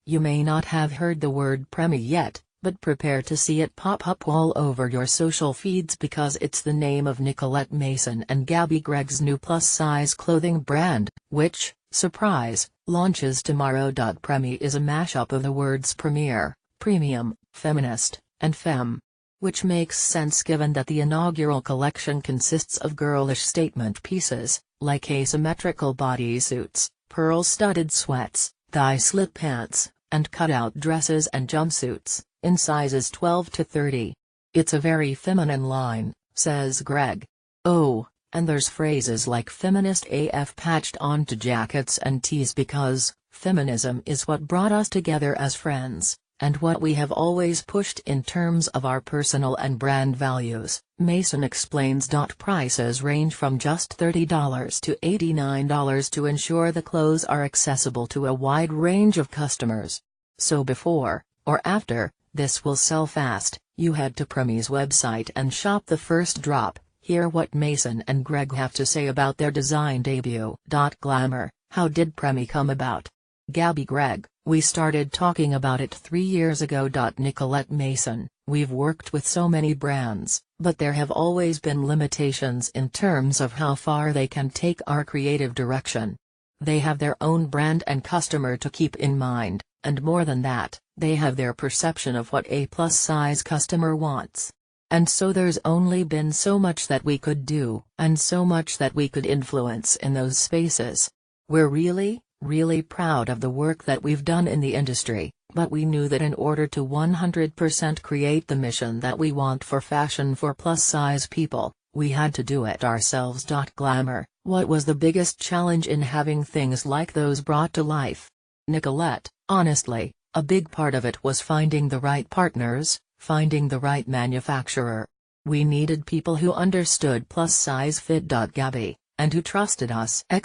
You may not have heard the word preemie yet, but prepare to see it pop up all over your social feeds because it's the name of Nicolette Mason and Gabi Gregg's new plus-size clothing brand, which, surprise, launches tomorrow. Preemie is a mashup of the words premier, premium, feminist, and femme. Which makes sense given that the inaugural collection consists of girlish statement pieces, like asymmetrical bodysuits, pearl-studded sweats, thigh-slit pants, and cutout dresses and jumpsuits, in sizes 12 to 30. It's a very feminine line, says Gregg. Oh, and there's phrases like feminist AF patched onto jackets and tees because feminism is what brought us together as friends, and what we have always pushed in terms of our personal and brand values, Mason explains. Prices range from just $30 to $89 to ensure the clothes are accessible to a wide range of customers. So before, or after, this will sell fast, you head to Preemie's website and shop the first drop. Hear what Mason and Gregg have to say about their design debut. Glamour, how did Preemie come about? Gabi Gregg, we started talking about it 3 years ago. Nicolette Mason, we've worked with so many brands, but there have always been limitations in terms of how far they can take our creative direction. They have their own brand and customer to keep in mind, and more than that, they have their perception of what a plus-size customer wants. And so there's only been so much that we could do, and so much that we could influence in those spaces. We're really proud of the work that we've done in the industry, but we knew that in order to 100% create the mission that we want for fashion for plus-size people, we had to do it ourselves. Glamour, what was the biggest challenge in having things like those brought to life? Nicolette, honestly, a big part of it was finding the right partners, finding the right manufacturer. We needed people who understood plus-size fit. Gabi, and who trusted us! A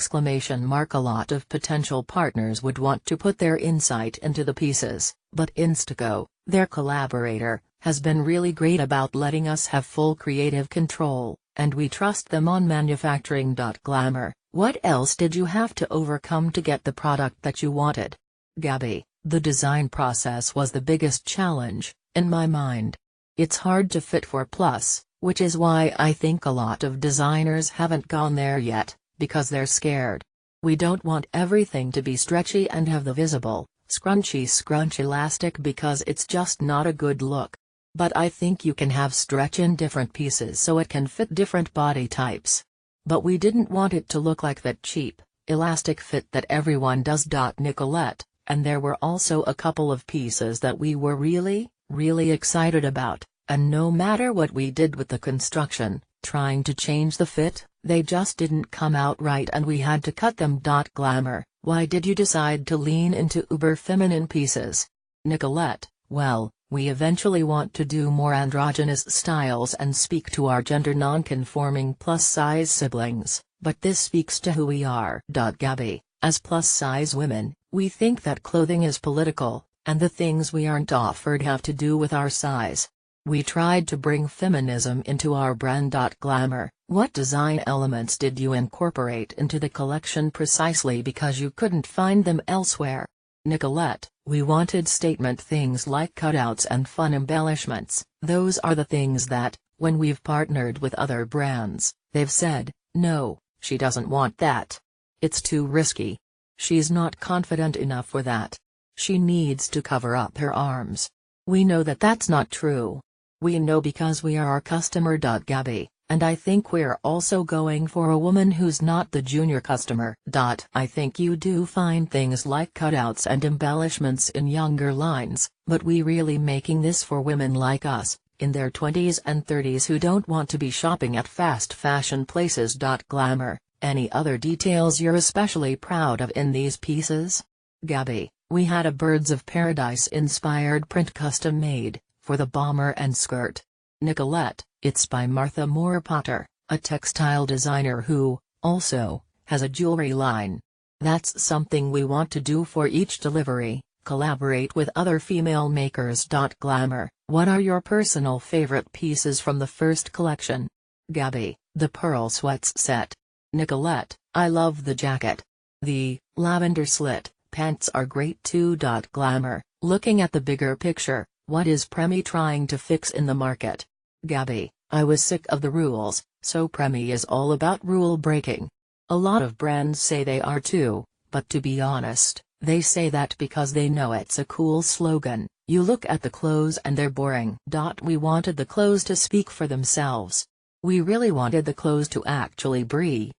lot of potential partners would want to put their insight into the pieces, but Instaco, their collaborator, has been really great about letting us have full creative control, and we trust them on manufacturing. Glamour, what else did you have to overcome to get the product that you wanted? Gabi, the design process was the biggest challenge, in my mind. It's hard to fit for plus, which is why I think a lot of designers haven't gone there yet, because they're scared. We don't want everything to be stretchy and have the visible, scrunch elastic because it's just not a good look. But I think you can have stretch in different pieces so it can fit different body types. But we didn't want it to look like that cheap, elastic fit that everyone does. Nicolette, and there were also a couple of pieces that we were really excited about. And no matter what we did with the construction, trying to change the fit, they just didn't come out right and we had to cut them. Glamour, why did you decide to lean into uber feminine pieces? Nicolette, well, we eventually want to do more androgynous styles and speak to our gender non-conforming plus-size siblings, but this speaks to who we are. Gabi, as plus-size women, we think that clothing is political, and the things we aren't offered have to do with our size. We tried to bring feminism into our brand. Glamour, what design elements did you incorporate into the collection precisely because you couldn't find them elsewhere? Nicolette, we wanted statement things like cutouts and fun embellishments. Those are the things that, when we've partnered with other brands, they've said, no, she doesn't want that. It's too risky. She's not confident enough for that. She needs to cover up her arms. We know that that's not true. We know because we are our customer. Gabi, and I think we're also going for a woman who's not the junior customer. I think you do find things like cutouts and embellishments in younger lines, but we really making this for women like us, in their 20s and 30s who don't want to be shopping at fast fashion places. Glamour, any other details you're especially proud of in these pieces? Gabi, we had a Birds of Paradise inspired print custom made, for the bomber and skirt. Nicolette, it's by Martha Moore Potter, a textile designer who, also, has a jewelry line. That's something we want to do for each delivery, collaborate with other female makers. Glamour, what are your personal favorite pieces from the first collection? Gabi, the pearl sweats set. Nicolette, I love the jacket. The lavender slit, Pants are great too. Glamour, looking at the bigger picture, what is Preemie trying to fix in the market? Gabi, I was sick of the rules, so Preemie is all about rule breaking. A lot of brands say they are too, but to be honest, they say that because they know it's a cool slogan. You look at the clothes and they're boring. We wanted the clothes to speak for themselves. We really wanted the clothes to actually breathe.